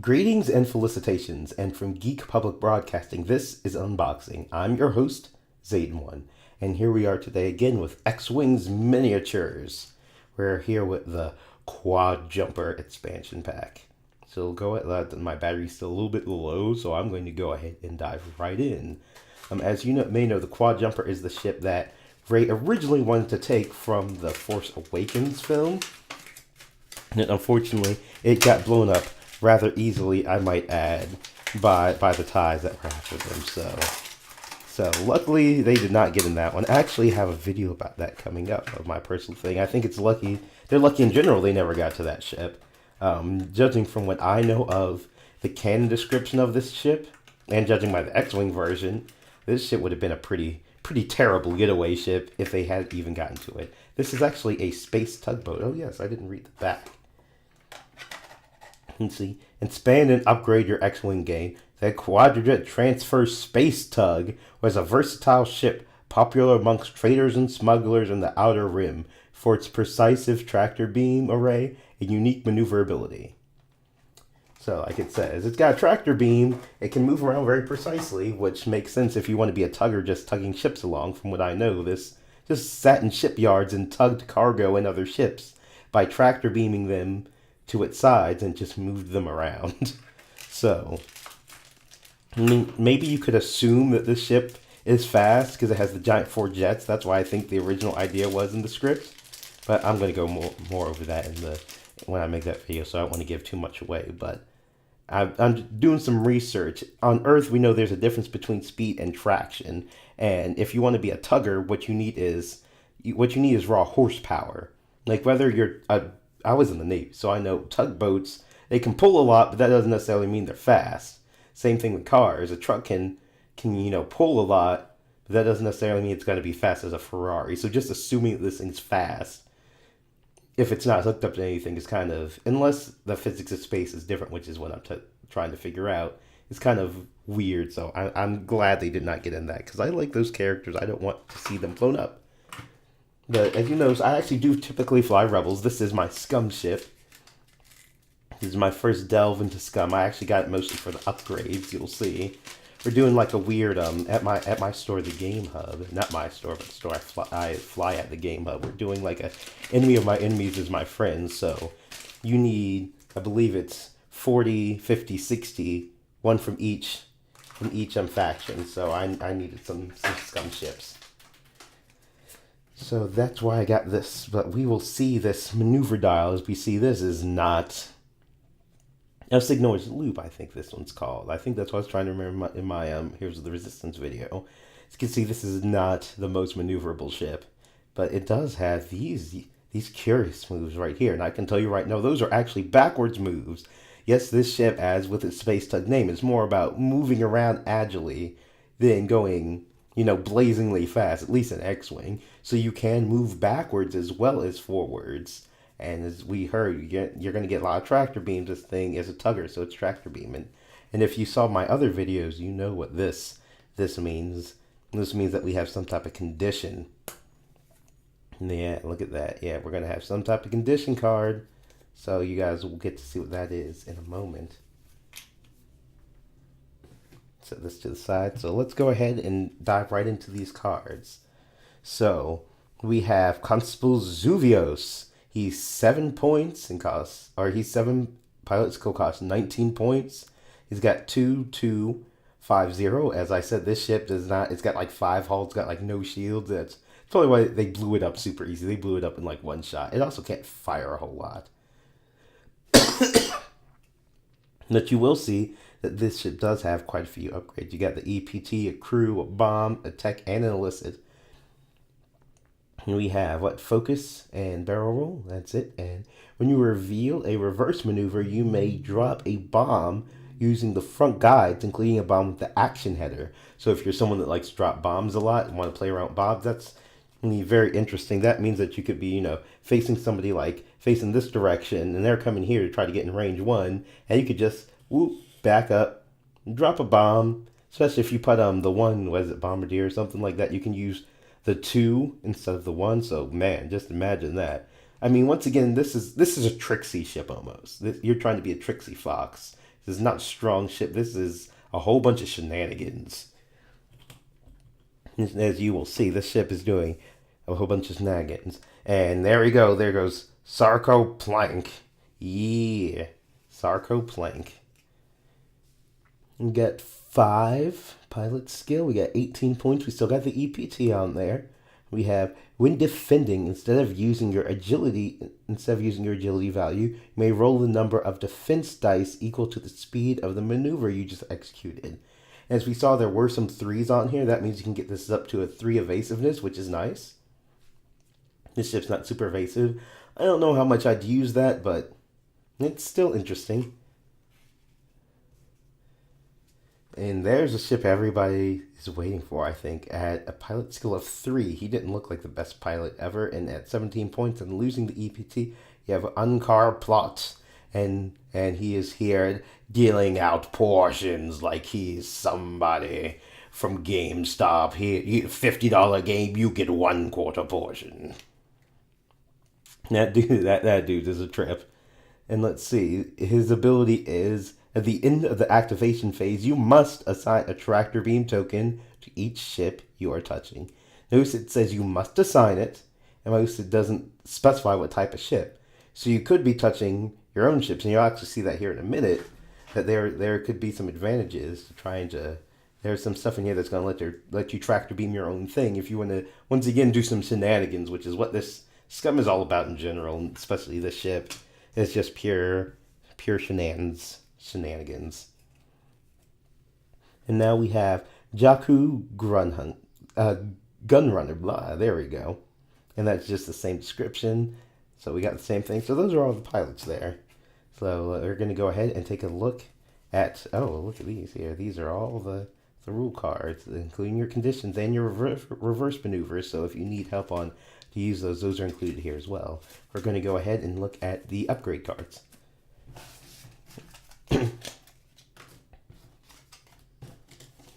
Greetings and felicitations, and from Geek Public Broadcasting, this is Unboxing. I'm your host, Zayden1, and here we are today again with X-Wings Miniatures. We're here with the Quadjumper expansion pack. So go ahead, my battery's still a little bit low, so I'm going to go ahead and dive right in. As you may know, the Quadjumper is the ship that Rey originally wanted to take from the Force Awakens film, and unfortunately, it got blown up rather easily, I might add, by the ties that were after them. So luckily they did not get in that one. I actually have a video about that coming up of my personal thing. I think it's lucky. They're lucky in general they never got to that ship. Judging from what I know of the canon description of this ship, and judging by the X-Wing version, this ship would have been a pretty terrible getaway ship if they had even gotten to it. This is actually a space tugboat. Oh yes, I didn't read the back. Let's see. Expand and upgrade your X-Wing game. The Quadjet Transfer Space Tug was a versatile ship popular amongst traders and smugglers in the Outer Rim for its precise tractor beam array and unique maneuverability. So, like it says, it's got a tractor beam. It can move around very precisely, which makes sense if you want to be a tugger just tugging ships along. From what I know, this just sat in shipyards and tugged cargo and other ships by tractor beaming them to its sides and just moved them around. So, I mean, maybe you could assume that this ship is fast because it has the giant 4 jets. That's why I think the original idea was in the script. But I'm going to go more over that when I make that video, so I don't want to give too much away. But I'm doing some research. On Earth, we know there's a difference between speed and traction. And if you want to be a tugger, what you need is raw horsepower. Like whether you're I was in the Navy, so I know tugboats, they can pull a lot, but that doesn't necessarily mean they're fast. Same thing with cars. A truck can pull a lot, but that doesn't necessarily mean it's going to be fast as a Ferrari. So just assuming that this thing's fast, if it's not hooked up to anything, is kind of, unless the physics of space is different, which is what I'm trying to figure out, it's kind of weird. So I'm glad they did not get in that, because I like those characters. I don't want to see them blown up. But as you notice, I actually do typically fly Rebels. This is my Scum ship. This is my first delve into Scum. I actually got it mostly for the upgrades, you'll see. We're doing like a weird, at my store, the Game Hub. Not my store, but the store I fly at, the Game Hub. We're doing like a enemy of my enemies is my friend. So you need, I believe it's 40, 50, 60, one from each faction. So I needed some Scum ships. So that's why I got this, but we will see this maneuver dial as we see this is not, Signor's Loop, I think this one's called. I think that's what I was trying to remember in my Here's the Resistance video. As you can see, this is not the most maneuverable ship, but it does have these curious moves right here, and I can tell you right now, those are actually backwards moves. Yes, this ship, as with its space tug name, is more about moving around agilely than going, blazingly fast, at least in X-Wing. So you can move backwards as well as forwards. And as we heard, you're going to get a lot of tractor beams. This thing is a tugger, so it's tractor beaming. And if you saw my other videos, you know what this means. This means that we have some type of condition. Yeah, look at that. Yeah, we're going to have some type of condition card. So you guys will get to see what that is in a moment. Set this to the side. So let's go ahead and dive right into these cards. So we have Constable Zuvios. He's 7 points and he's 7 pilot skill cost 19 points. He's got 2-2-5-0. As I said, this ship does not, it's got like 5 hulls, it's got like no shields. That's probably why they blew it up super easy. They blew it up in like one shot. It also can't fire a whole lot. But you will see that this ship does have quite a few upgrades. You got the EPT, a crew, a bomb, a tech, and an illicit. And we have focus and barrel roll. That's it. And when you reveal a reverse maneuver, you may drop a bomb using the front guides, including a bomb with the action header. So if you're someone that likes to drop bombs a lot and want to play around with bombs, that's very interesting. That means that you could be, facing somebody like facing this direction, and they're coming here to try to get in range 1, and you could just back up, drop a bomb. Especially if you put the one, Bombardier or something like that, you can use the 2 instead of the 1. So man, just imagine that. I mean, once again, this is a tricksy ship almost. You're trying to be a tricksy fox. This is not strong ship. This is a whole bunch of shenanigans. As you will see, this ship is doing a whole bunch of shenanigans. And there we go. There goes Sarco Plank. Yeah. Sarco Plank. We got 5 pilot skill. We got 18 points. We still got the EPT on there. We have when defending, instead of using your agility value, you may roll the number of defense dice equal to the speed of the maneuver you just executed. As we saw, there were some 3s on here. That means you can get this up to a 3 evasiveness, which is nice. This ship's not super evasive. I don't know how much I'd use that, but it's still interesting. And there's a ship everybody is waiting for, I think, at a pilot skill of 3. He didn't look like the best pilot ever, and at 17 points and losing the EPT, you have Unkar Plot, and he is here dealing out portions like he's somebody from GameStop. Here, $50 game, you get 1/4 portion. That dude is a trip. And let's see, his ability is, at the end of the activation phase, you must assign a tractor beam token to each ship you are touching. Notice it says you must assign it, and notice it doesn't specify what type of ship. So you could be touching your own ships, and you'll actually see that here in a minute, that there could be some advantages to trying to... There's some stuff in here that's going to let you tractor beam your own thing if you want to, once again, do some shenanigans, which is what this Scum is all about in general, and especially this ship. It's just pure shenanigans. And now we have Jakku Gunrunner, blah, there we go. And that's just the same description. So we got the same thing. So those are all the pilots there. So we're going to go ahead and take a look at, look at these here. These are all the rule cards, including your conditions and your reverse maneuvers. So if you need help on to use those are included here as well. We're going to go ahead and look at the upgrade cards.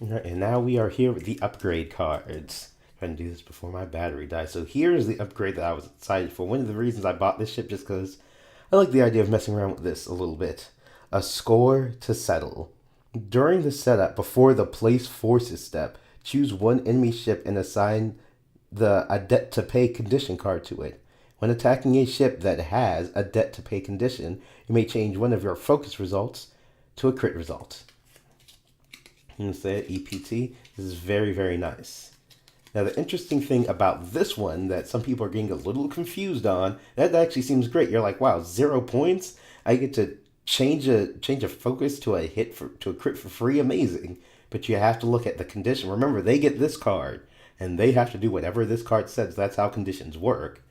Alright, and now we are here with the upgrade cards. Trying to do this before my battery dies. So here's the upgrade that I was excited for. One of the reasons I bought this ship just because I like the idea of messing around with this a little bit. A score to settle. During the setup, before the place forces step, choose one enemy ship and assign a debt to pay condition card to it. When attacking a ship that has a debt to pay condition, you may change one of your focus results to a crit result. Instead, EPT. This is very, very nice. Now, the interesting thing about this one that some people are getting a little confused on, that actually seems great. You're like, wow, 0 points? I get to change a focus to a crit for free? Amazing. But you have to look at the condition. Remember, they get this card, and they have to do whatever this card says. That's how conditions work.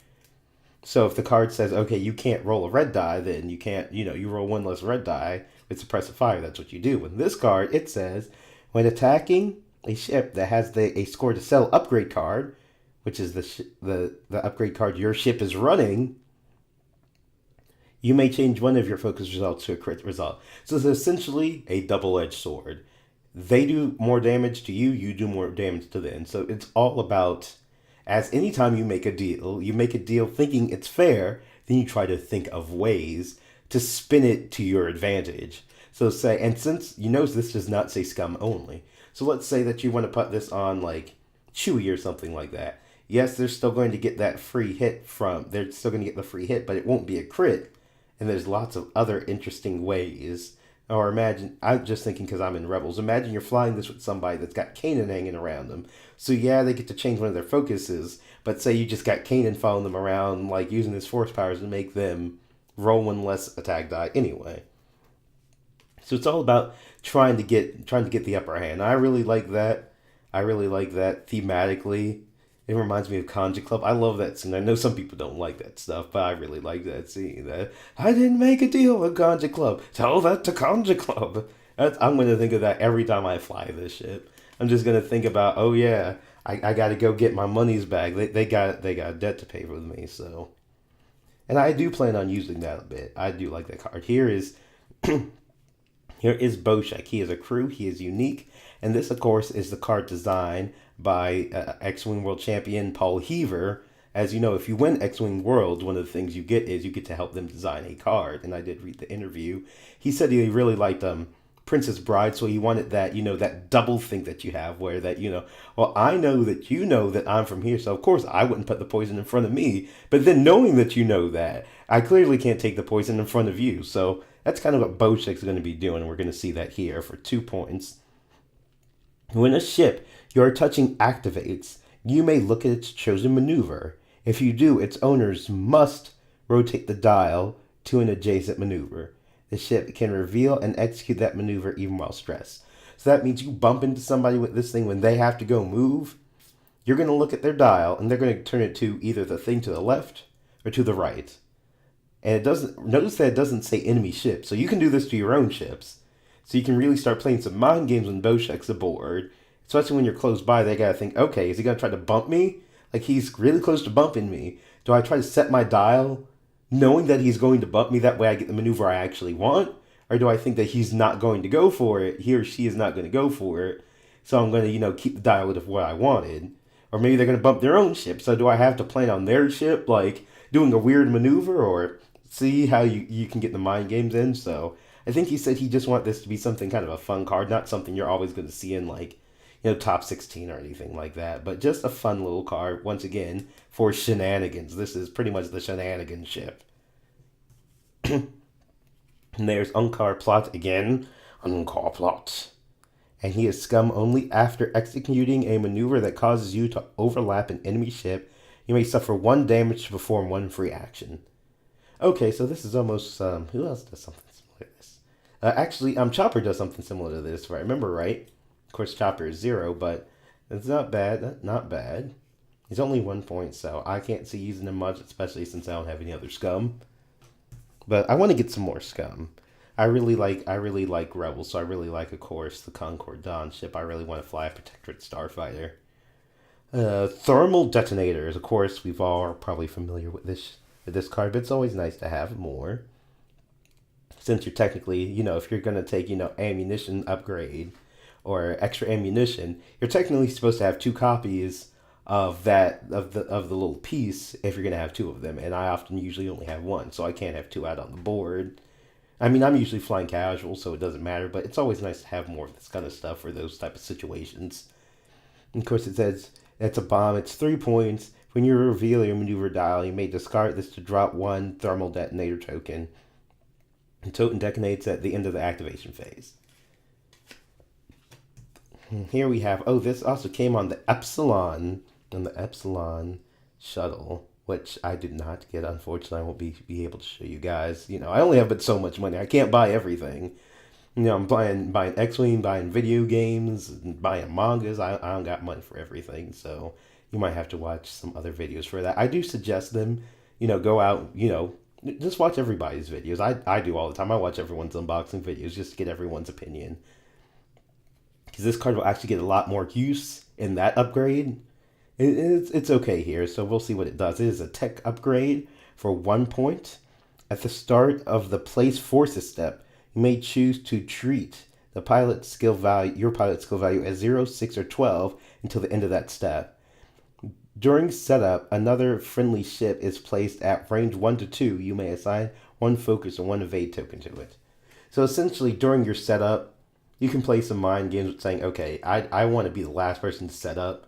So if the card says, okay, you can't roll a red die, then you can't, you roll 1 less red die with suppressive fire. That's what you do. With this card, it says, when attacking a ship that has a score to sell upgrade card, which is the upgrade card your ship is running, you may change one of your focus results to a crit result. So it's essentially a double-edged sword. They do more damage to you, you do more damage to them. So it's all about, as anytime you make a deal thinking it's fair, then you try to think of ways to spin it to your advantage. So say, and since you notice this does not say Scum only. So let's say that you want to put this on like Chewie or something like that. Yes, they're still going to get that free hit they're still going to get the free hit, but it won't be a crit. And there's lots of other interesting ways. Or imagine, I'm just thinking because I'm in Rebels, imagine you're flying this with somebody that's got Kanan hanging around them. So yeah, they get to change one of their focuses, but say you just got Kanan following them around, like using his force powers to make them roll 1 less attack die anyway. So it's all about trying to get the upper hand. I really like that. Thematically. It reminds me of Conja Club. I love that scene. I know some people don't like that stuff, but I really like that scene. That I didn't make a deal with Conja Club. Tell that to Conja Club. I'm going to think of that every time I fly this ship. I'm just going to think about, oh yeah, I got to go get my money's back. They got a debt to pay with me. So, and I do plan on using that a bit. I do like that card. Here is Boshek. He is a crew. He is unique. And this, of course, is the card design by X-Wing World Champion Paul Heaver. As you know, if you win X-Wing Worlds, one of the things you get is you get to help them design a card. And I did read the interview. He said he really liked Princess Bride, so he wanted that, that double think that you have, where that, well, I know that you know that I'm from here, so of course I wouldn't put the poison in front of me. But then knowing that you know that, I clearly can't take the poison in front of you. So that's kind of what Boshek's going to be doing. We're going to see that here for 2 points. When a ship you're touching activates, you may look at its chosen maneuver. If you do, its owners must rotate the dial to an adjacent maneuver. The ship can reveal and execute that maneuver even while stressed. So that means you bump into somebody with this thing when they have to go move. You're going to look at their dial and they're going to turn it to either the thing to the left or to the right. And it doesn't, notice that it doesn't say enemy ship. So you can do this to your own ships. So you can really start playing some mind games when Boshek's aboard. Especially when you're close by, they gotta think, okay, is he gonna try to bump me? Like, he's really close to bumping me. Do I try to set my dial knowing that he's going to bump me? That way I get the maneuver I actually want? Or do I think that he's not going to go for it? He or she is not going to go for it. So I'm going to, keep the dial of what I wanted. Or maybe they're going to bump their own ship. So do I have to plan on their ship, like, doing a weird maneuver? Or see how you can get the mind games in? So I think he said he just want this to be something kind of a fun card. Not something you're always going to see in, like, top 16 or anything like that. But just a fun little card, once again, for shenanigans. This is pretty much the shenanigan ship. And there's Unkar Plot again. Unkar Plot. And he is scum only after executing a maneuver that causes you to overlap an enemy ship. You may suffer 1 damage to perform 1 free action. Okay, so this is almost, who else does something similar to this? Actually, Chopper does something similar to this, if I remember right. Of course, Chopper is 0, but it's not bad. Not bad. He's only 1 point, so I can't see using him much, especially since I don't have any other scum. But I want to get some more scum. I really like Rebels, so I really like, of course, the Concord Dawn ship. I really want to fly a Protectorate Starfighter. Thermal Detonators. Of course, we've all are probably familiar with this card, but it's always nice to have more. Since you're technically, if you're going to take, ammunition upgrade or extra ammunition, you're technically supposed to have 2 copies of the little piece if you're gonna have 2 of them, and I usually only have 1, so I can't have 2 out on the board. I mean, I'm usually flying casual, so it doesn't matter, but it's always nice to have more of this kind of stuff for those type of situations. And of course, it says it's a bomb. It's 3 points. When you reveal your maneuver dial, you may discard this to drop 1 thermal detonator token. And token detonates at the end of the activation phase. Here we have, this also came on the Epsilon shuttle, which I did not get. Unfortunately, I won't be able to show you guys. I only have but so much money. I can't buy everything. I'm buying X-Wing, buying video games, buying mangas. I don't got money for everything, so you might have to watch some other videos for that. I do suggest them, go out, just watch everybody's videos. I do all the time. I watch everyone's unboxing videos just to get everyone's opinion. Because this card will actually get a lot more use in that upgrade. It's okay here, so we'll see what it does. It is a tech upgrade for 1 point. At the start of the place forces step, you may choose to treat your pilot skill value as 0, 6, or 12 until the end of that step. During setup, another friendly ship is placed at range 1 to 2. You may assign 1 focus and 1 evade token to it. So essentially, during your setup, you can play some mind games with saying, okay, I want to be the last person to set up,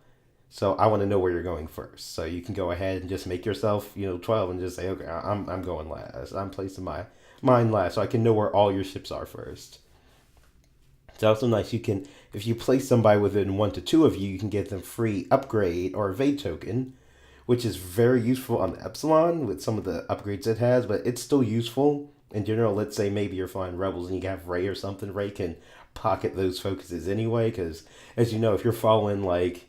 so I want to know where you're going first. So you can go ahead and just make yourself, 12 and just say, okay, I'm going last. I'm placing mine last, so I can know where all your ships are first. It's also nice. If you place somebody within 1 to 2 of you, you can get them free upgrade or evade token, which is very useful on the Epsilon with some of the upgrades it has, but it's still useful in general. Let's say maybe you're flying Rebels and you have Rey or something. Rey can pocket those focuses anyway, because as you know, if you're following, like,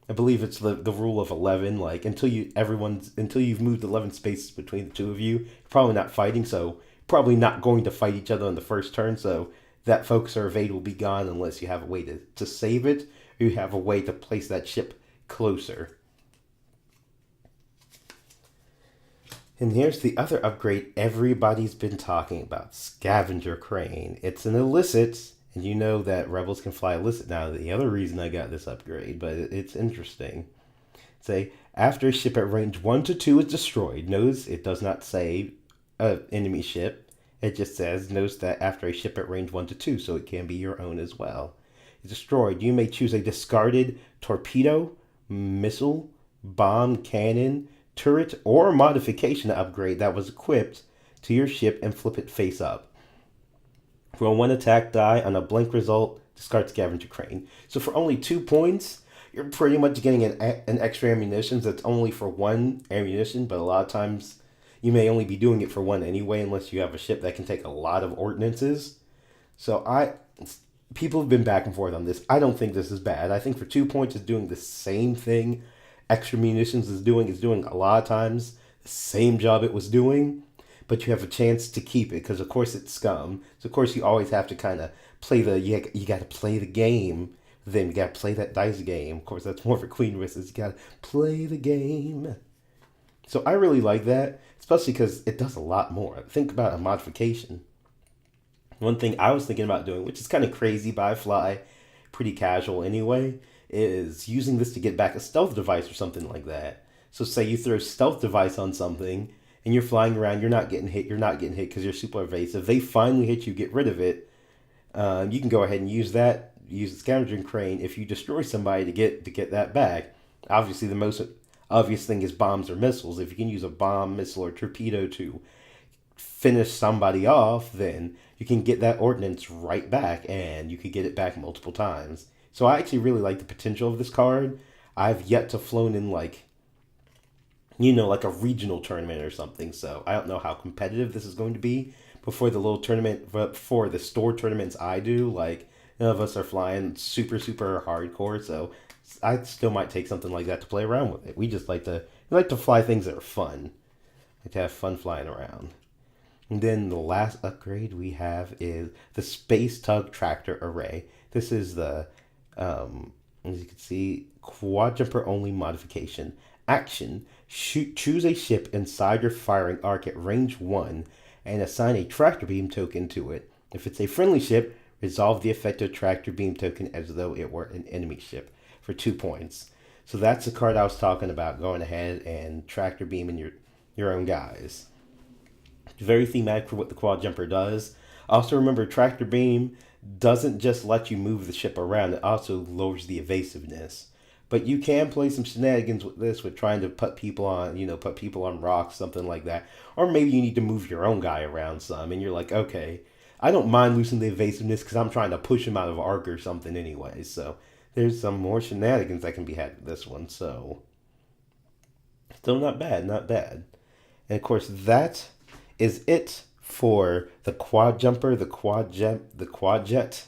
I believe it's the rule of 11, like, until you've moved 11 spaces between the 2 of you, you're probably not fighting, so probably not going to fight each other on the first turn, so that focus or evade will be gone unless you have a way to save it, or you have a way to place that ship closer. And here's the other upgrade everybody's been talking about, Scavenger Crane. It's an illicit, and you know that Rebels can fly illicit now. The other reason I got this upgrade, but it's interesting. Say, after a ship at range 1 to 2 is destroyed, notice it does not say enemy ship. It just says, notice that after a ship at range 1 to 2, so it can be your own as well. Is destroyed, you may choose a discarded torpedo, missile, bomb, cannon, turret, or modification upgrade that was equipped to your ship and flip it face up. Roll 1 attack die on a blank result, discard scavenger crane. So for only 2 points, you're pretty much getting an extra ammunition that's only for 1 ammunition, but a lot of times you may only be doing it for 1 anyway, unless you have a ship that can take a lot of ordnances. So people have been back and forth on this. I don't think this is bad. I think for 2 points it's doing the same thing extra munitions is doing a lot of times the same job it was doing, but you have a chance to keep it because of course it's scum. So of course you always have to kind of play you got to play the game. Then you got to play that dice game. Of course that's more for Queen Risses. You got to play the game. So I really like that, especially because it does a lot more. Think about a modification. One thing I was thinking about doing, which is kind of crazy, but I fly pretty casual anyway, is using this to get back a stealth device or something like that. So say you throw a stealth device on something and you're flying around, you're not getting hit because you're super evasive. They finally hit you, get rid of it. You can go ahead and use the scavenging crane if you destroy somebody to get that back. Obviously the most obvious thing is bombs or missiles. If you can use a bomb, missile, or torpedo to finish somebody off, then you can get that ordnance right back and you could get it back multiple times. So I actually really like the potential of this card. I've yet to flown in like a regional tournament or something, so I don't know how competitive this is going to be. Before the little tournament, before the store tournaments I do, like none of us are flying super, super hardcore, so I still might take something like that to play around with it. We like to fly things that are fun. Like to have fun flying around. And then the last upgrade we have is the Space Tug Tractor Array. This is the, as you can see, Quadjumper only modification. Action: choose a ship inside your firing arc at range 1 and assign a tractor beam token to it. If it's a friendly ship, resolve the effective tractor beam token as though it were an enemy ship for 2 points. So that's the card I was talking about, going ahead and tractor beaming your own guys. Very thematic for what the Quadjumper does. Also remember, tractor beam doesn't just let you move the ship around, it also lowers the evasiveness. But you can play some shenanigans with this, with trying to put people on rocks, something like that. Or maybe you need to move your own guy around some, and you're like, okay, I don't mind losing the evasiveness because I'm trying to push him out of arc or something anyway. So there's some more shenanigans that can be had with this one. So still not bad, not bad. And of course that is it for the Quadjumper, the Quadjet,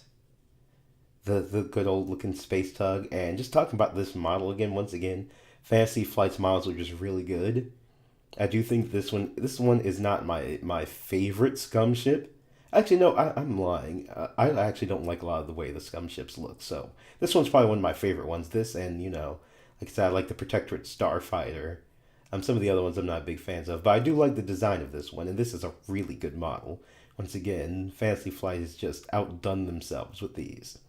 the good old looking space tug. And just talking about this model again, once again, Fantasy Flight's models are just really good. I do think this one is not my favorite scum ship. Actually, no, I'm lying. I actually don't like a lot of the way the scum ships look. So this one's probably one of my favorite ones. This and, like I said, I like the Protectorate Starfighter. Some of the other ones I'm not big fans of, but I do like the design of this one, and this is a really good model. Once again, Fantasy Flight has just outdone themselves with these.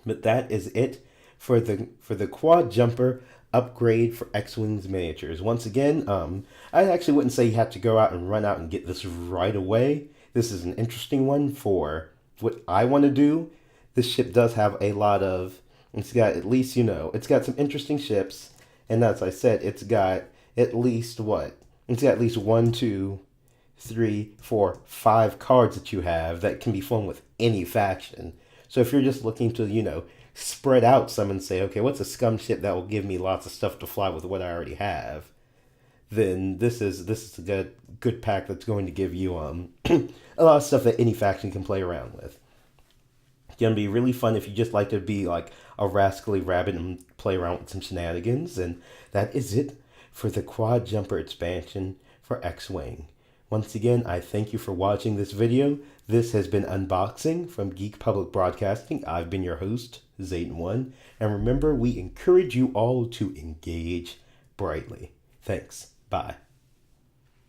But that is it for the Quadjumper upgrade for X-Wings miniatures. Once again, I actually wouldn't say you have to go out and run out and get this right away. This is an interesting one for what I want to do. This ship does have a lot of, it's got at least, it's got some interesting ships. And as I said, it's got at least It's got at least 1, 2, 3, 4, 5 cards that you have that can be flown with any faction. So if you're just looking to, spread out some and say, okay, what's a scum ship that will give me lots of stuff to fly with what I already have, then this is a good pack that's going to give you a lot of stuff that any faction can play around with. It's going to be really fun if you just like to be like a rascally rabbit and play around with some shenanigans. And that is it for the Quadjumper expansion for X-Wing. Once again, I thank you for watching this video. This has been Unboxing from Geek Public Broadcasting. I've been your host, Zayden1. And remember, we encourage you all to engage brightly. Thanks. Bye.